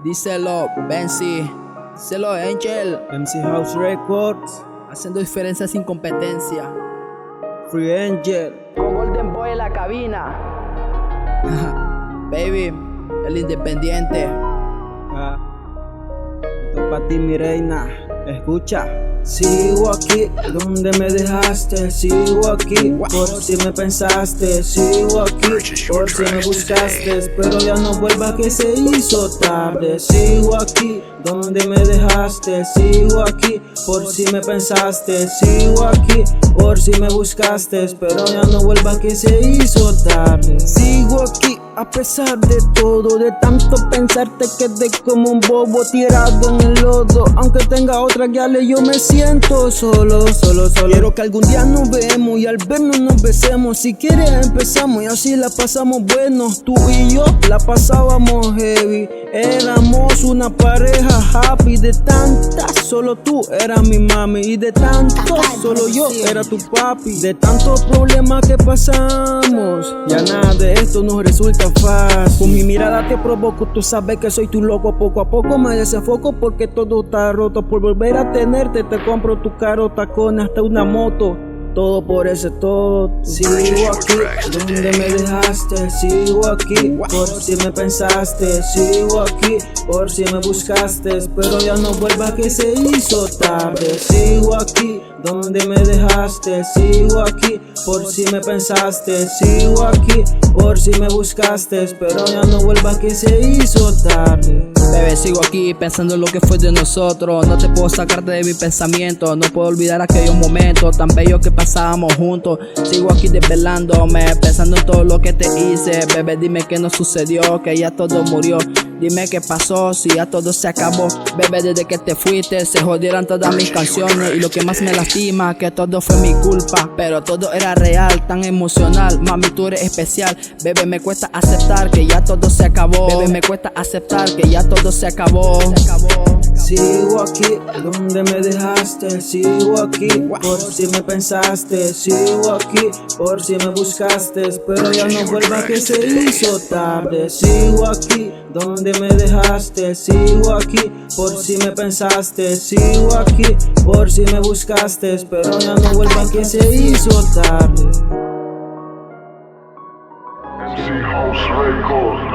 Díselo, Benzi. Díselo, Angel. MC House Records, Haciendo diferencia sin competencia. Free Angel. Con Golden Boy en la cabina. Baby, el independiente. Esto es pa' ti, mi reina. Escucha. Sigo aquí donde me dejaste, sigo aquí por si me pensaste, sigo aquí por si me buscaste, pero ya no vuelvas que se hizo tarde. Sigo aquí donde me dejaste, sigo aquí por si me pensaste, sigo aquí por si me buscaste, pero ya no vuelvas que se hizo tarde. Sigo aquí a pesar de todo, de tanto pensarte quedé como un bobo tirado en el lodo. Aunque tenga otra guiale yo me siento solo. Quiero que algún día nos vemos y al vernos nos besemos. Si quieres empezamos y así la pasamos bueno. Tú y yo la pasábamos heavy. Éramos una pareja happy. De tantas solo tú eras mi mami, y de tantos solo yo era tu papi. De tantos problemas que pasamos, ya nada de esto nos resulta fácil. Con mi mirada te provoco, tú sabes que soy tu loco. Poco a poco me desenfoco porque todo está roto. Por volver a tenerte te compro tu caro tacón hasta una moto. Todo por ese todo. Sigo aquí donde me dejaste, sigo aquí por si me pensaste, sigo aquí por si me buscaste, pero ya no vuelvas que se hizo tarde. Sigo aquí donde me dejaste, sigo aquí por si me pensaste, sigo aquí por si me buscaste, pero ya no vuelvas que se hizo tarde. Bebé, sigo aquí pensando en lo que fue de nosotros. No te puedo sacarte de mi pensamiento. No puedo olvidar aquellos momentos tan bellos que pasábamos juntos. Sigo aquí desvelándome, pensando en todo lo que te hice. Bebé, dime que no sucedió, que ya todo murió. Dime qué pasó, si ya todo se acabó. Bebé, desde que te fuiste se jodieron todas mis canciones. Y lo que más me lastima, que todo fue mi culpa. Pero todo era real, tan emocional. Mami, tú eres especial. Bebé, me cuesta aceptar que ya todo se acabó. Bebé, me cuesta aceptar que ya todo se acabó. Sigo aquí donde me dejaste, sigo aquí por si me pensaste, sigo aquí por si me buscaste, pero ya no vuelvas que se hizo tarde. Sigo aquí donde me dejaste, sigo aquí por si me pensaste, sigo aquí por si me buscaste, pero ya no vuelvas que se hizo tarde. MC House Records.